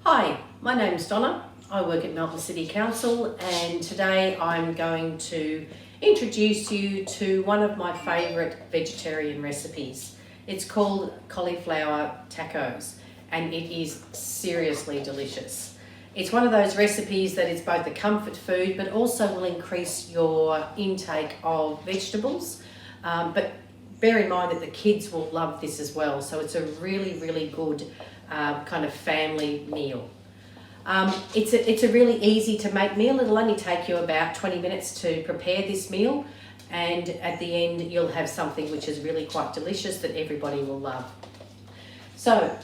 Hi, my name's Donna. I work at Melton City Council and today I'm going to introduce you to one of my favourite vegetarian recipes. It's called cauliflower tacos and it is seriously delicious. It's one of those recipes that is both a comfort food but also will increase your intake of vegetables. But bear in mind that the kids will love this as well, so it's a really good kind of family meal. It's a really easy to make meal. It'll only take you about 20 minutes to prepare this meal, and at the end you'll have something which is really quite delicious that everybody will love. So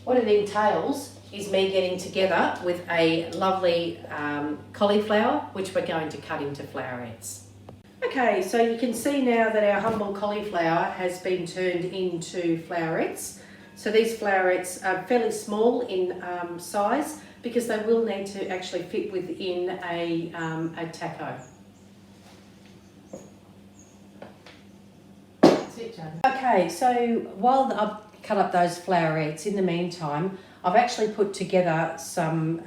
what it entails is me getting together with a lovely cauliflower which we're going to cut into florets. Okay, so you can see now that our humble cauliflower has been turned into florets. So these florets are fairly small in size because they will need to actually fit within a taco. That's it, Jen. Okay, so while I've cut up those florets, in the meantime, I've actually put together some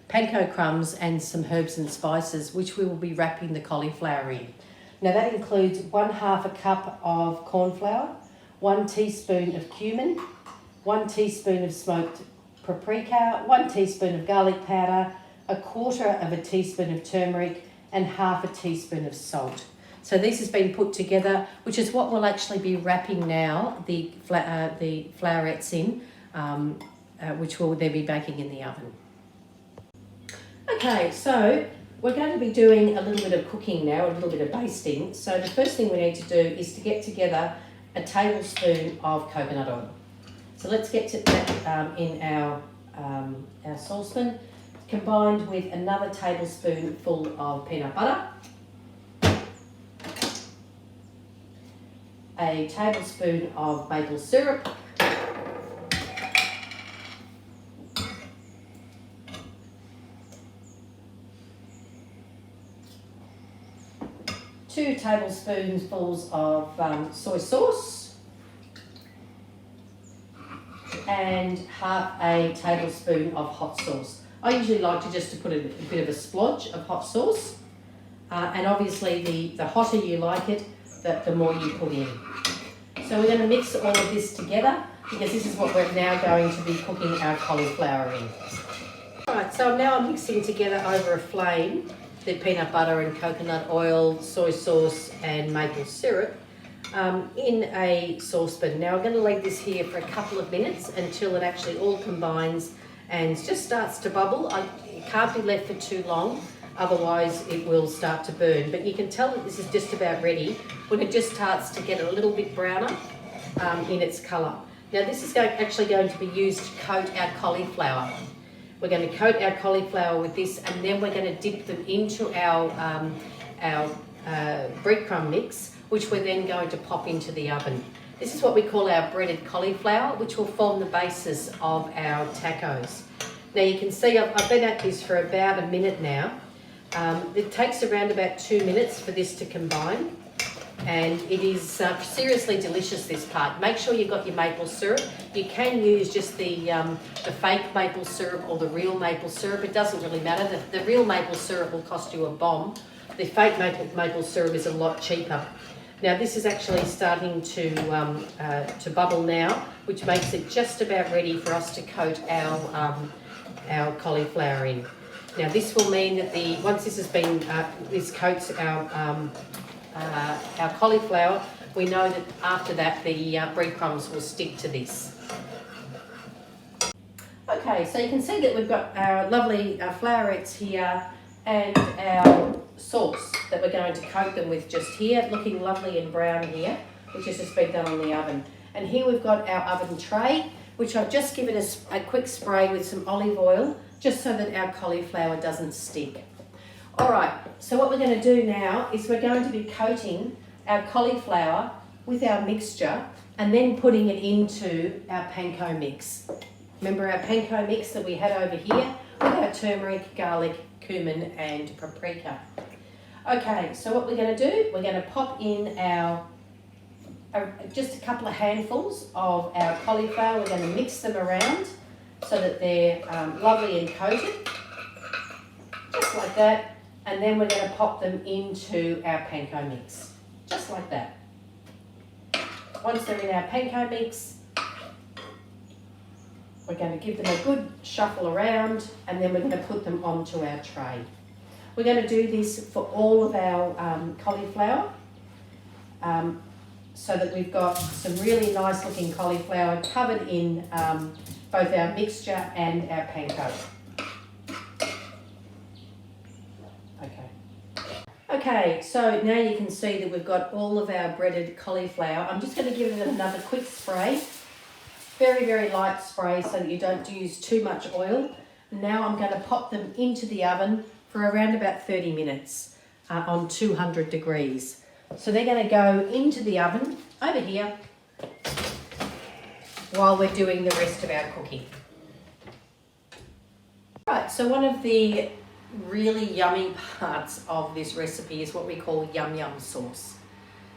Panko crumbs and some herbs and spices which we will be wrapping the cauliflower in. Now that includes 1/2 cup of cornflour, 1 teaspoon of cumin, 1 teaspoon of smoked paprika, 1 teaspoon of garlic powder, 1/4 teaspoon of turmeric, and 1/2 teaspoon of salt. So this has been put together, which is what we'll actually be wrapping now the florets in, which we'll then be baking in the oven. Okay, so we're going to be doing a little bit of cooking now, a little bit of basting. So the first thing we need to do is to get together a tablespoon of coconut oil. So let's get to that in our saucepan, combined with another tablespoonful of peanut butter, a tablespoon of maple syrup, two tablespoonfuls of soy sauce, and 1/2 tablespoon of hot sauce. I usually like to just put a bit of a splodge of hot sauce, and obviously the hotter you like it, the more you put in. So we're going to mix all of this together because this is what we're now going to be cooking our cauliflower in. Alright, so now I'm mixing together over a flame the peanut butter and coconut oil, soy sauce and maple syrup in a saucepan. Now I'm going to leave this here for a couple of minutes until it actually all combines and just starts to bubble. It can't be left for too long, otherwise it will start to burn. But you can tell that this is just about ready when it just starts to get a little bit browner in its colour. Now this is actually going to be used to coat our cauliflower. We're going to coat our cauliflower with this, and then we're going to dip them into our breadcrumb mix, which we're then going to pop into the oven. This is what we call our breaded cauliflower, which will form the basis of our tacos. Now you can see I've been at this for about a minute now. It takes around about 2 minutes for this to combine, and it is seriously delicious, this part. Make sure you've got your maple syrup. You can use just the fake maple syrup or the real maple syrup. It doesn't really matter. The real maple syrup will cost you a bomb. The fake maple syrup is a lot cheaper. Now this is actually starting to bubble now, which makes it just about ready for us to coat our cauliflower in. Now this will mean that once this has been this coats our cauliflower, we know that after that the breadcrumbs will stick to this. Okay, so you can see that we've got our lovely florets here and our sauce that we're going to coat them with just here, looking lovely and brown here, which has just been done on the oven. And here we've got our oven tray, which I've just given a quick spray with some olive oil, just so that our cauliflower doesn't stick. All right, so what we're going to do now is we're going to be coating our cauliflower with our mixture and then putting it into our panko mix. Remember our panko mix that we had over here with our turmeric, garlic, cumin and paprika. Okay, so what we're going to do, we're going to pop in just a couple of handfuls of our cauliflower. We're going to mix them around so that they're lovely and coated, just like that. And then we're going to pop them into our panko mix, just like that. Once they're in our panko mix, we're going to give them a good shuffle around, and then we're going to put them onto our tray. We're going to do this for all of our cauliflower, so that we've got some really nice looking cauliflower covered in both our mixture and our panko. Okay, so now you can see that we've got all of our breaded cauliflower. I'm just going to give it another quick spray. Very, very light spray so that you don't use too much oil. Now I'm going to pop them into the oven for around about 30 minutes on 200 degrees. So they're going to go into the oven over here while we're doing the rest of our cooking. Right, so one of the really yummy parts of this recipe is what we call yum yum sauce.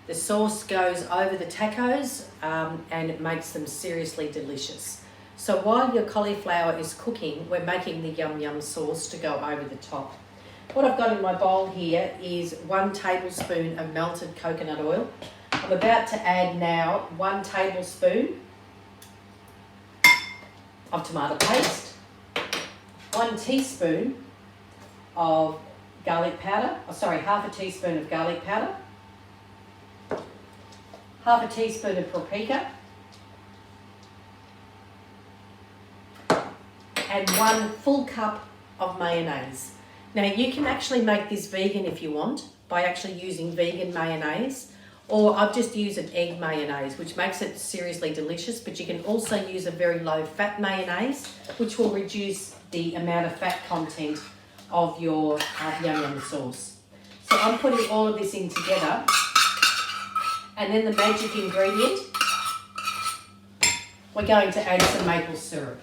The sauce goes over the tacos and it makes them seriously delicious. So while your cauliflower is cooking, we're making the yum yum sauce to go over the top. What I've got in my bowl here is 1 tablespoon of melted coconut oil. I'm about to add now 1 tablespoon of tomato paste, 1 teaspoon of garlic powder, half a teaspoon of garlic powder, half a teaspoon of paprika, and 1 full cup of mayonnaise. Now you can actually make this vegan if you want, by actually using vegan mayonnaise, or I've just used an egg mayonnaise, which makes it seriously delicious, but you can also use a very low fat mayonnaise, which will reduce the amount of fat content of your yum yum sauce. So I'm putting all of this in together, and then the magic ingredient, we're going to add some maple syrup.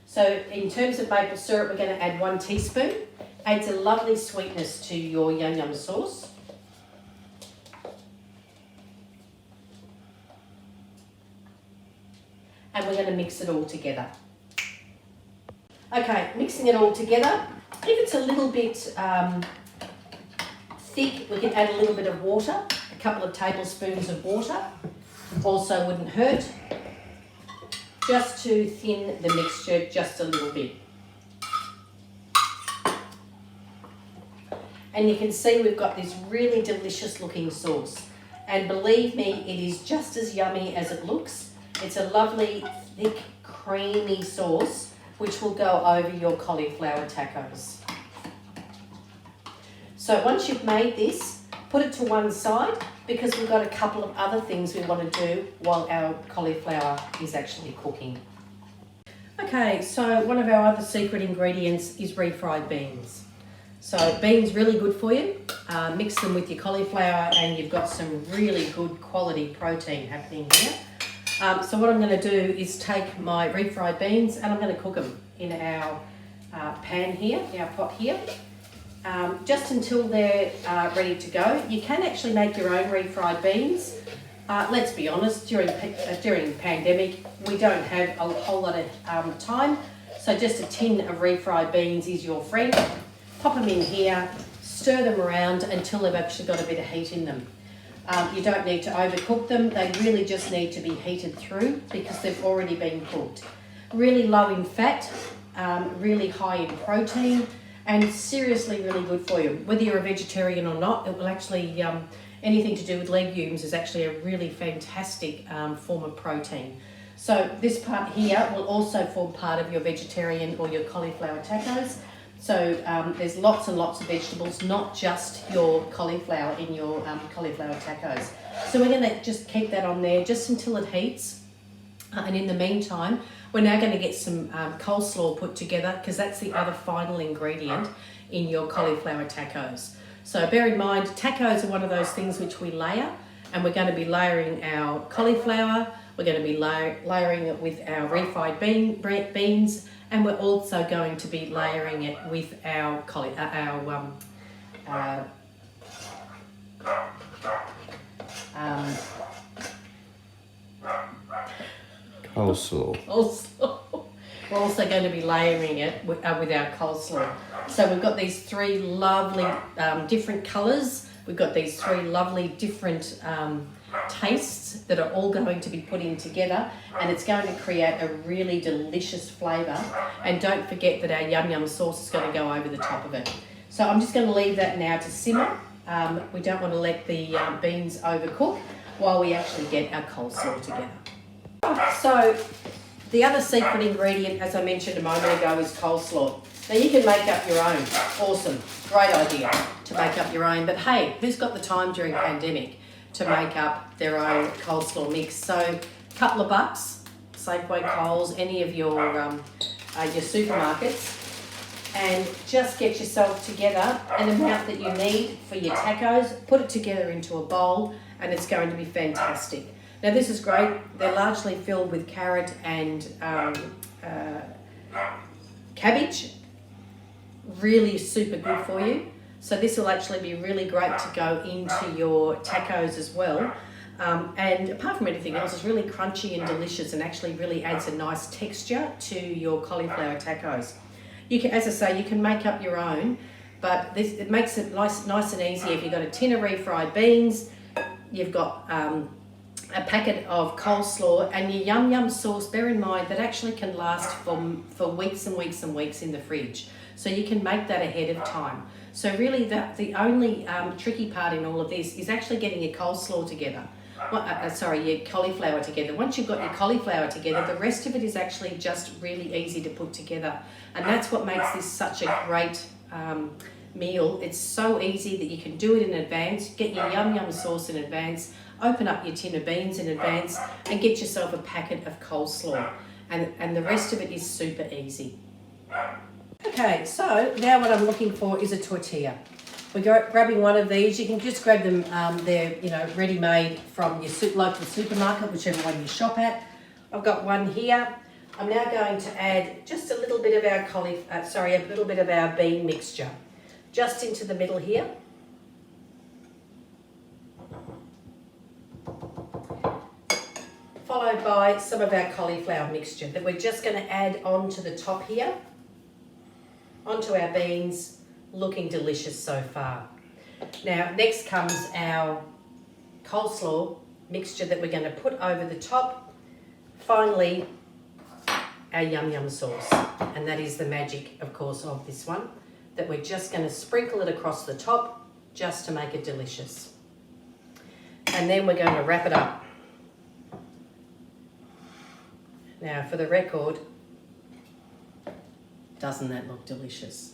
So in terms of maple syrup, we're going to add 1 teaspoon. Adds a lovely sweetness to your yum yum sauce. And we're going to mix it all together. Okay, mixing it all together. If it's a little bit thick, we can add a little bit of water, a couple of tablespoons of water. Also wouldn't hurt, just to thin the mixture just a little bit. And you can see we've got this really delicious looking sauce. And believe me, it is just as yummy as it looks. It's a lovely, thick, creamy sauce which will go over your cauliflower tacos. So once you've made this, put it to one side, because we've got a couple of other things we want to do while our cauliflower is actually cooking. Okay, so one of our other secret ingredients is refried beans. So beans really good for you. Mix them with your cauliflower and you've got some really good quality protein happening here. So what I'm going to do is take my refried beans and I'm going to cook them in our pan here, our pot here, just until they're ready to go. You can actually make your own refried beans. Let's be honest, during the pandemic, we don't have a whole lot of time. So just a tin of refried beans is your friend. Pop them in here, stir them around until they've actually got a bit of heat in them. You don't need to overcook them. They really just need to be heated through because they've already been cooked. Really low in fat, really high in protein, and seriously really good for you. Whether you're a vegetarian or not, it will actually, anything to do with legumes is actually a really fantastic form of protein. So this part here will also form part of your vegetarian or your cauliflower tacos. So there's lots and lots of vegetables, not just your cauliflower in your cauliflower tacos. So we're going to just keep that on there just until it heats. And in the meantime, we're now going to get some coleslaw put together, because that's the other final ingredient in your cauliflower tacos. So bear in mind, tacos are one of those things which we layer, and we're going to be layering our cauliflower, we're going to be layering it with our refried beans, and we're also going to be layering it with our coleslaw. we're also going to be layering it with our coleslaw. So we've got these three lovely different colours. We've got these three lovely different tastes that are all going to be put in together, and it's going to create a really delicious flavour. And don't forget that our yum yum sauce is going to go over the top of it. So I'm just going to leave that now to simmer. We don't want to let the beans overcook while we actually get our coleslaw together. So the other secret ingredient, as I mentioned a moment ago, is coleslaw. Now you can make up your own. Awesome, great idea to make up your own. But hey, who's got the time during pandemic to make up their own coleslaw mix? So a couple of bucks, Safeway, Coles, any of your supermarkets, and just get yourself together an amount that you need for your tacos. Put it together into a bowl, and it's going to be fantastic. Now this is great. They're largely filled with carrot and cabbage. Really super good for you. So this will actually be really great to go into your tacos as well. And apart from anything else, it's really crunchy and delicious, and actually really adds a nice texture to your cauliflower tacos. You can, as I say, you can make up your own, but it makes it nice and easy. If you've got a tin of refried beans, you've got a packet of coleslaw, and your yum yum sauce, bear in mind that actually can last for weeks and weeks and weeks in the fridge. So you can make that ahead of time. So really the only tricky part in all of this is actually getting your coleslaw together. Your cauliflower together. Once you've got your cauliflower together, the rest of it is actually just really easy to put together. And that's what makes this such a great meal. It's so easy that you can do it in advance, get your yum yum sauce in advance, open up your tin of beans in advance, and get yourself a packet of coleslaw. And the rest of it is super easy. Okay, so now what I'm looking for is a tortilla. We're grabbing one of these. You can just grab them, they're ready-made from your local supermarket, whichever one you shop at. I've got one here. I'm now going to add just a little bit of our bean mixture, just into the middle here. Followed by some of our cauliflower mixture that we're just going to add onto the top here, onto our beans. Looking delicious so far. Now next comes our coleslaw mixture that we're going to put over the top. Finally, our yum yum sauce, and that is the magic, of course, of this one, that we're just going to sprinkle it across the top just to make it delicious. And then we're going to wrap it up. Now for the record, doesn't that look delicious?